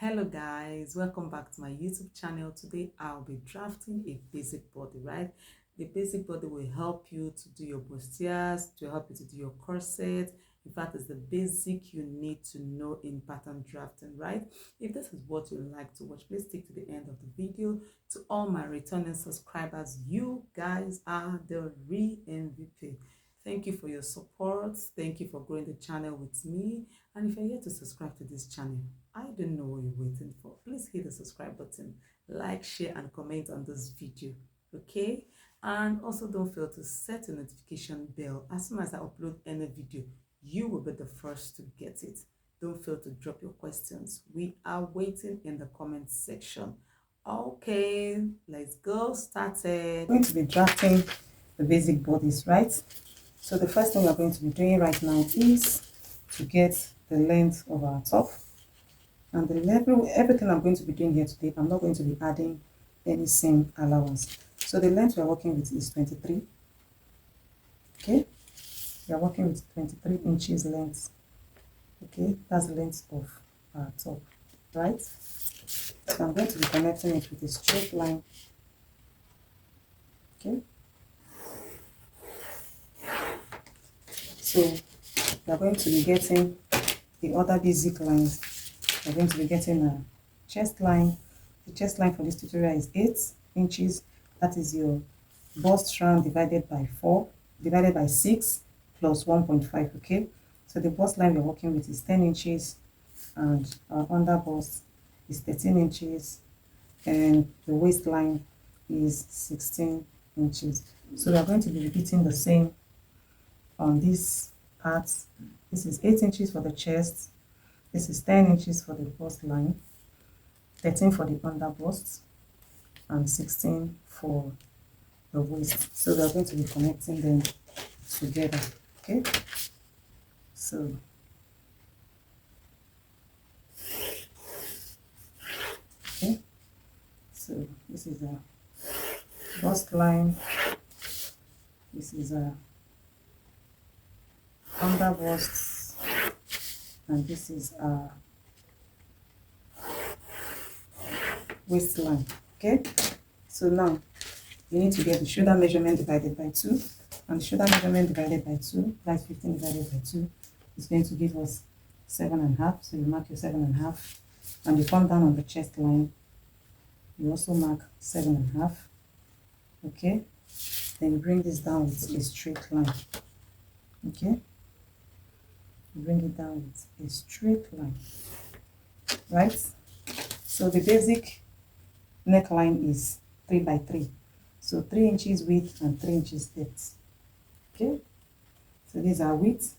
Hello guys, welcome back to my YouTube channel. Today I'll be drafting a basic body, right? The basic body will help you to do your bustiers, to help you to do your corset. In fact, it's the basic you need to know in pattern drafting, right? If this is what you like to watch, please stick to the end of the video. To all my returning subscribers, you guys are the real MVP. Thank you for your support. Thank you for growing the channel with me. And if you're yet to subscribe to this channel, I don't know what you're waiting for. Please hit the subscribe button, like, share, and comment on this video, okay? And also don't fail to set a notification bell. As soon as I upload any video, you will be the first to get it. Don't fail to drop your questions. We are waiting in the comment section. Okay, let's go started. I'm going to be drafting the basic bodies, right? So the first thing we're going to be doing right now is to get the length of our top. And the level, everything I'm going to be doing here today, I'm not going to be adding any seam allowance. So the length we're working with is 23. Okay, we're working with 23 inches length. Okay, that's the length of our top, right? So I'm going to be connecting it with a straight line. Okay. So we're going to be getting the other basic lines. We're going to be getting a chest line. The chest line for this tutorial is 8 inches. That is your bust round divided by 4, divided by 6 plus 1.5, okay? So the bust line we're working with is 10 inches and our under bust is 13 inches and the waistline is 16 inches. So we are going to be repeating the same on these parts. This is 8 inches for the chest, this is 10 inches for the bust line, 13 for the under bust, and 16 for the waist. So we are going to be connecting them together, okay? So okay, so this is a bust line, this is a under bust, and this is a waistline. Okay, so now you need to get the shoulder measurement divided by 2, and the shoulder measurement divided by 2, that's 15 divided by 2, is going to give us 7.5. So you mark your 7.5, and you come down on the chest line, you also mark 7.5. Okay, then you bring this down with a straight line. Okay, bring it down with a straight line, right? So the basic neckline is 3 by 3, so 3 inches width and 3 inches depth. Okay, so these are width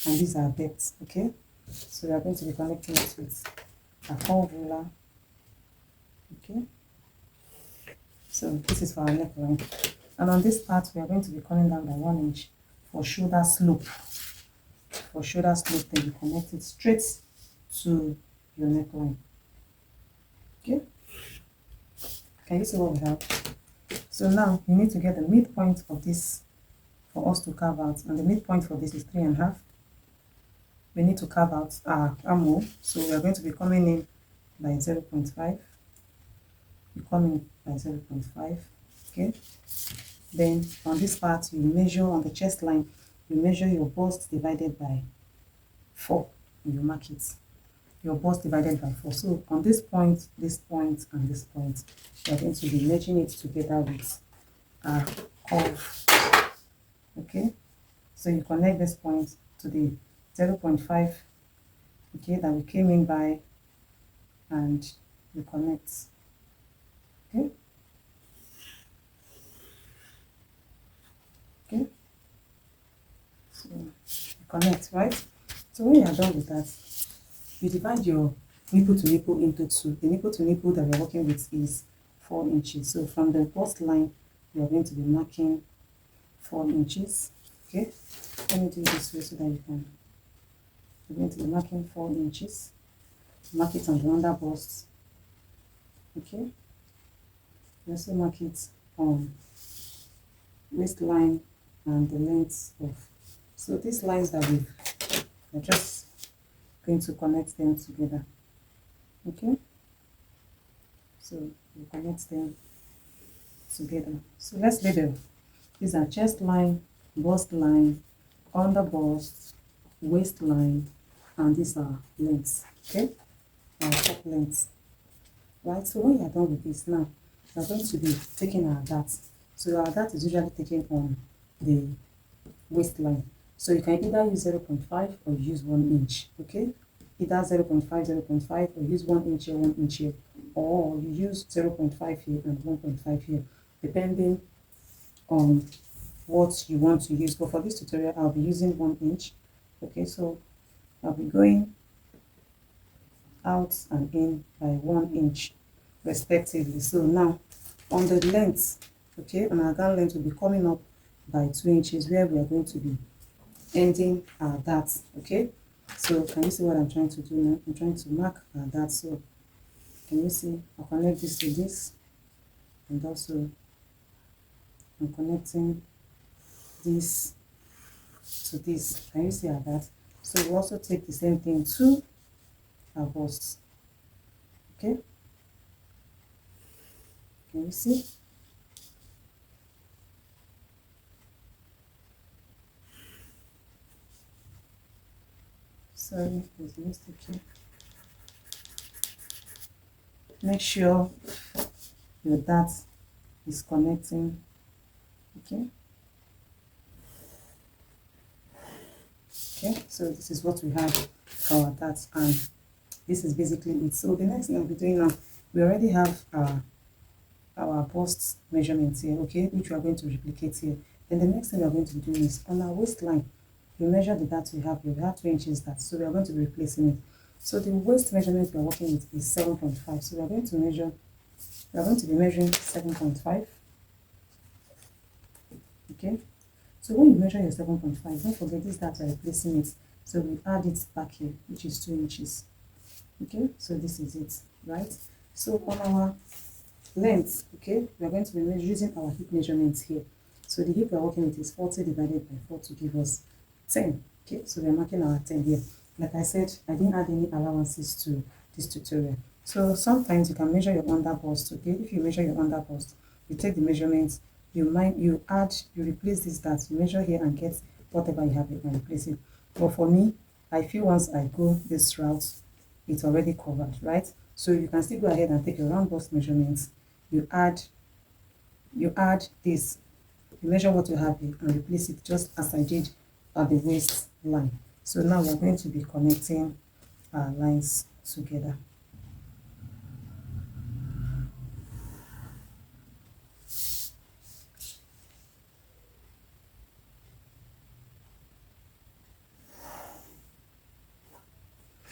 and these are depth. Okay, so we are going to be connecting it with a curve ruler. Okay, so this is for our neckline, and on this part we are going to be coming down by 1 inch for shoulder slope. For shoulder slope, then you connect it straight to your neckline. Okay, can you see what we have? So now you need to get the midpoint of this for us to carve out, and the midpoint for this is 3.5. We need to carve out our armhole, so we are going to be coming in by 0.5. You come in by 0.5. Okay, then on this part you measure on the chest line, you measure your bust divided by 4, and you mark it. Your bust divided by 4. So on this point, and this point, we are going to be merging it together with a curve. Okay, so you connect this point to the 0.5, okay, that we came in by, and you connect. Okay, okay, so you connect, right? So when you are done with that, you divide your nipple to nipple into 2. The nipple to nipple that we're working with is 4 inches. So from the bust line, we are going to be marking 4 inches. Okay, let me do it this way so that you can. We're going to be marking 4 inches. Mark it on the under bust. Okay, you also mark it on waistline and the length of. So these lines that we're just going to connect them together. Okay, so you connect them together. So let's label. These are chest line, bust line, under bust, waistline, and these are lengths. Okay, our top lengths. Right, so when you are done with this now, we are going to be taking our dart. So our dart is usually taken on the waistline. So you can either use 0.5 or use 1 inch. Okay, either 0.5, 0.5, or use 1 inch here, 1 inch here, or you use 0.5 here and 1.5 here, depending on what you want to use. But for this tutorial, I'll be using 1 inch. Okay, so I'll be going out and in by 1 inch respectively. So now on the length, okay, on our gown length will be coming up by 2 inches, where we are going to be ending our dart. Okay, so can you see what I'm trying to do now? I'm trying to mark our dart. So can you see I'll connect this to this, and also I'm connecting this to this. Can you see our dart? So we also take the same thing to our bust. Okay, can you see? Sorry, there's a mistake here. Make sure your dart is connecting. Okay, okay, so this is what we have for our dart, and this is basically it. So the next thing I'll be doing now, we already have our bust measurements here, okay, which we are going to replicate here. Then the next thing we are going to be doing is on our waistline, we measure the dart we have here. We have 2 inches dart, so we are going to be replacing it. So the waist measurement we are working with is 7.5. So we are going to measure, we are going to be measuring 7.5. Okay, so when you measure your 7.5, don't forget this dart we are replacing it. So we add it back here, which is 2 inches. Okay, so this is it, right? So on our length, okay, we are going to be using our hip measurements here. So the hip we are working with is 40 divided by 4 to give us 10. Okay, so we are marking our 10 here. Like I said, I didn't add any allowances to this tutorial. So sometimes you can measure your under bust. Okay, if you measure your under bust, you take the measurements, you replace this dart, you measure here and get whatever you have, you can replace it. But for me, I feel once I go this route, it's already covered, right? So you can still go ahead and take your round bust measurements. You add this, you measure what you have here and replace it just as I did at the waistline. So now we're going to be connecting our lines together.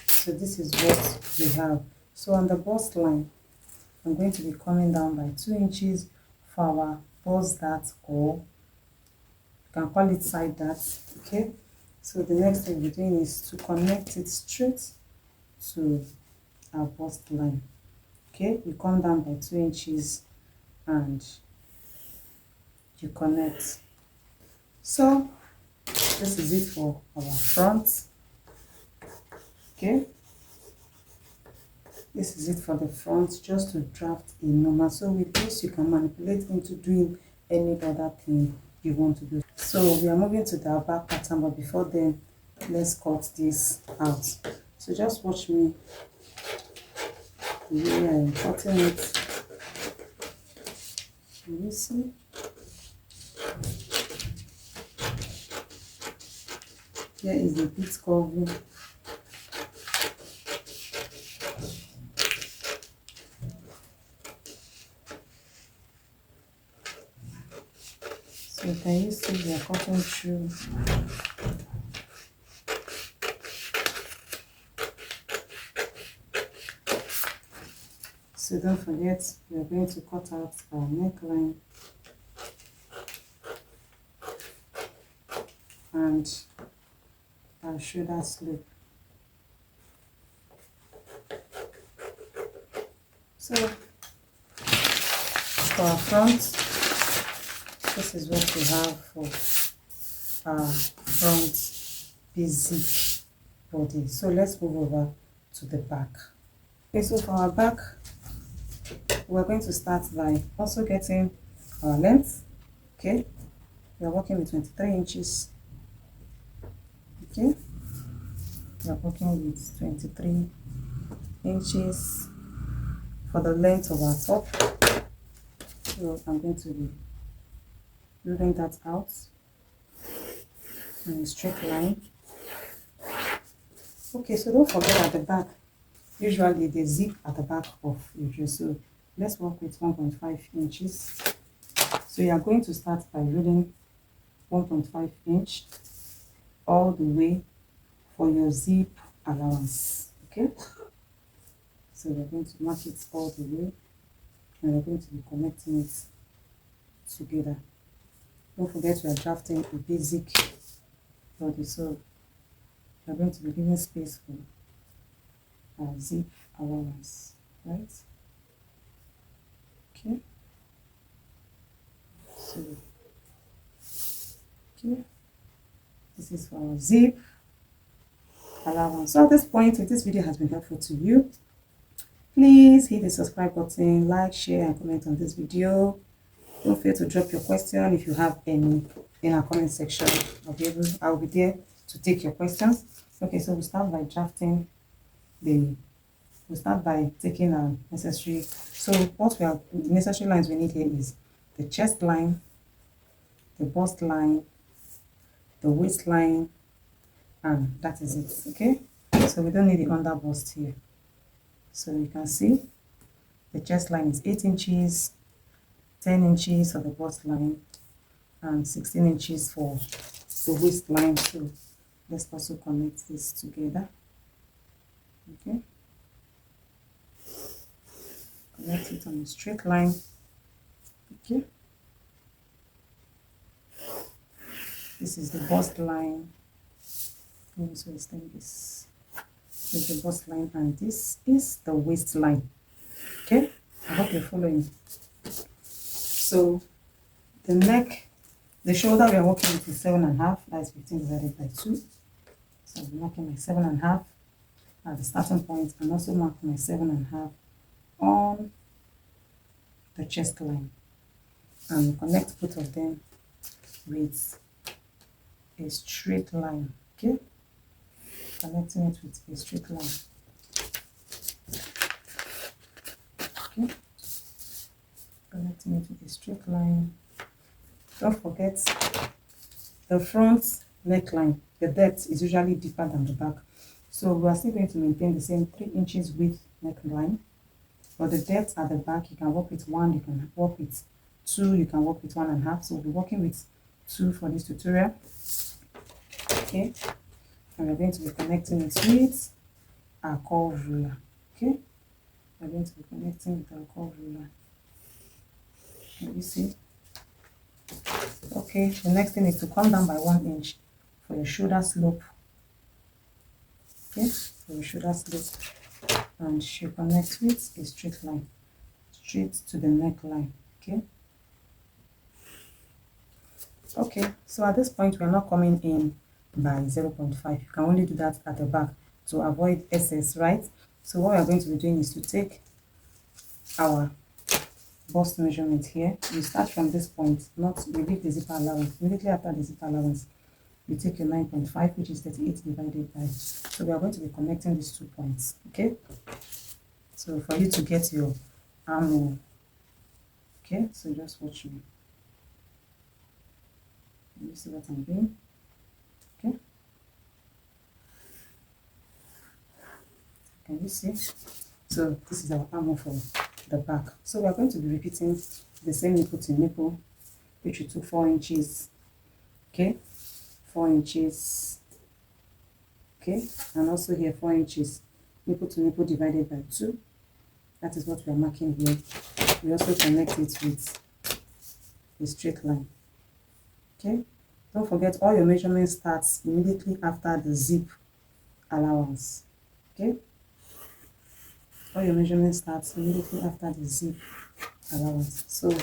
So this is what we have. So on the bust line, I'm going to be coming down by 2 inches for our bust dart, or you can call it side dart. Okay, so the next thing we're doing is to connect it straight to our bust line. Okay, you come down by 2 inches and you connect. So this is it for our front. Okay, this is it for the front, just to draft a normal. So with this you can manipulate into doing any other thing you want to do. So we are moving to the back pattern, but before then, let's cut this out. So just watch me. Yeah, I'm cutting it. Can you see? Here is the bit covering. So can you see we are cutting through? So don't forget, we are going to cut out our neckline and our shoulder slope. So for our front, this is what we have for our front basic body. So let's move over to the back. Okay, so for our back, we're going to start by also getting our length. Okay, we are working with 23 inches. Okay, we are working with 23 inches for the length of our top. So I'm going to be building that out in a straight line. Okay, so don't forget at the back, usually they zip at the back of your dress. So let's work with 1.5 inches. So you are going to start by reading 1.5 inch all the way for your zip allowance. Okay, so we're going to mark it all the way and we're going to be connecting it together. Don't forget we are drafting a basic body, so we're going to be giving space for our zip allowance, right? Okay, so okay, this is for our zip allowance. So at this point, if this video has been helpful to you, please hit the subscribe button, like, share and comment on this video. Don't forget to drop your question if you have any in our comment section. I'll be there to take your questions. Okay, so we'll start by drafting we'll start by taking our necessary. So the necessary lines we need here is the chest line, the bust line, the waistline, and that is it. Okay, so we don't need the under bust here. So you can see the chest line is 8 inches, 10 inches for the bust line, and 16 inches for the waistline. So let's also connect this together. Okay, connect it on a straight line. Okay, this is the bust line. Let me also extend this. This is the bust line and this is the waistline. Okay, I hope you're following. So the neck, the shoulder we are working with is 7.5. That is 15 divided by 2. So I'm marking my 7.5 at the starting point and also mark my 7.5 on the chest line, and connect both of them with a straight line. Okay, connecting it with a straight line. Okay, connecting it with a straight line. Don't forget the front neckline, the depth is usually deeper than the back, so we are still going to maintain the same 3 inches width neckline, but the depth at the back, you can work with 1, you can work with 2, you can work with 1.5. So we'll be working with 2 for this tutorial. Okay, and we're going to be connecting it with our curve ruler. Okay, we're going to be connecting with our curve ruler. Can you see? Okay, the next thing is to come down by 1 inch for your shoulder slope. Okay, for your shoulder slope, and you connect with a straight line straight to the neckline. Okay, okay, so at this point we are not coming in by 0.5. You can only do that at the back to avoid excess, right? So what we are going to be doing is to take our bust measurement here. You start from this point, not you leave the zipper allowance. Immediately after the zipper allowance, you take your 9.5, which is 38 divided by. So we are going to be connecting these 2 points. Okay, so for you to get your armhole. Okay, so just watch me. Can you see what I'm doing? Okay, can you see? So this is our armhole for the back. So we are going to be repeating the same nipple to nipple, which we took 4 inches. Okay, 4 inches. Okay, and also here 4 inches, nipple to nipple divided by 2. That is what we are marking here. We also connect it with a straight line. Okay, don't forget all your measurement starts immediately after the zip allowance. Okay, all your measurement starts immediately after the zip allowance. So,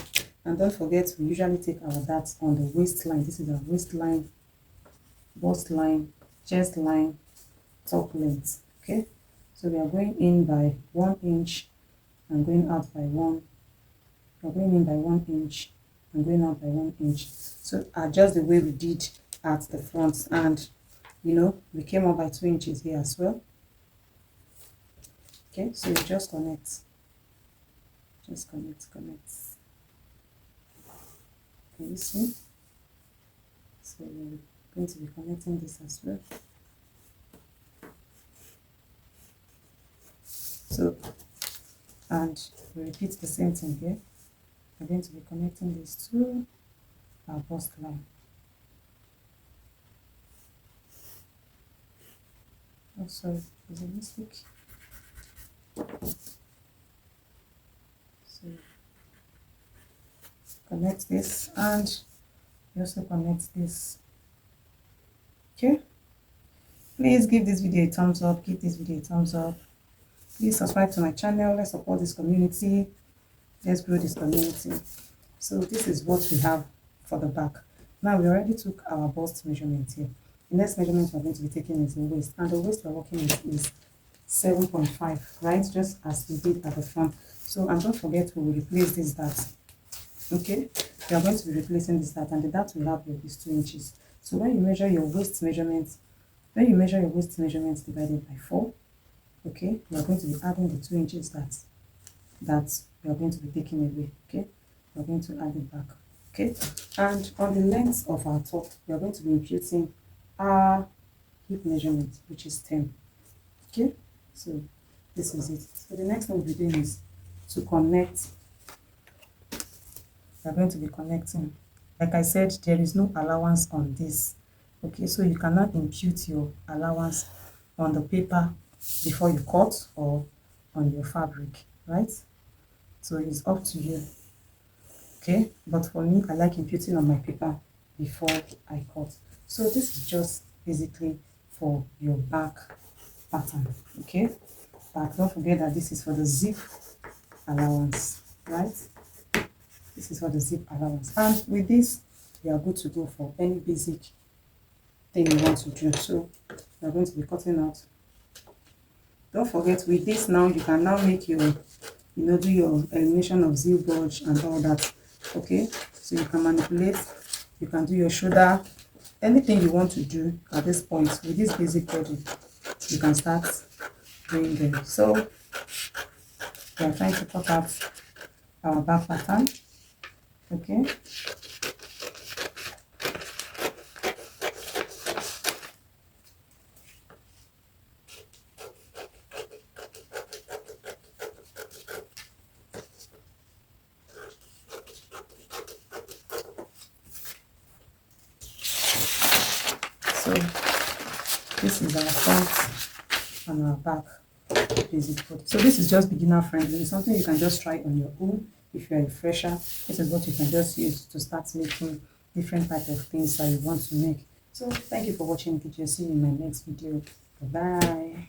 and don't forget we usually take our darts on the waistline. This is our waistline, bust line, chest line, top length. Okay, So we are going in by 1 inch and going out by 1. We are going in by 1 inch and going out by 1 inch. So just the way we did at the front, and you know, we came up by 2 inches here as well. Okay, so you just connect. Just connect. Can you see? So we're going to be connecting this as well. So, and we repeat the same thing here. We're going to be connecting this to our bust line. Oh, sorry, there's a mistake. So connect this, and you also connect this. Okay, please give this video a thumbs up. Give this video a thumbs up. Please subscribe to my channel. Let's support this community. Let's grow this community. So this is what we have for the back. Now we already took our bust measurement here. The next measurement we're going to be taking is the waist, and the waist we're working with is 7.5, right? Just as we did at the front. So, and don't forget, we will replace this dart. Okay, we are going to be replacing this dart, and the dart we have here is 2 inches. So when you measure your waist measurement, divided by 4, okay, we are going to be adding the 2 inches that we are going to be taking away. Okay, we are going to add it back. Okay, and on the length of our top, we are going to be imputing our hip measurement, which is 10. Okay, so this is it. So the next thing we'll be doing is to connect. We are going to be connecting. Like I said, there is no allowance on this. Okay, so you cannot impute your allowance on the paper before you cut or on your fabric, right? So it's up to you. Okay, but for me, I like imputing on my paper before I cut. So this is just basically for your back pattern. Okay, but don't forget that this is for the zip allowance, right? This is for the zip allowance, and with this you are good to go for any basic thing you want to do. So we are going to be cutting out. Don't forget, with this now you can now make your, you know, do your elimination of zip bulge and all that. Okay, so you can manipulate, you can do your shoulder, anything you want to do at this point with this basic body, you can start doing them. So we are trying to cut out our back pattern. Okay, so this is our front and our back basic body. So this is just beginner friendly, something you can just try on your own. If you are a fresher, this is what you can just use to start making different type of things that you want to make. So thank you for watching the video. See you in my next video. Bye bye.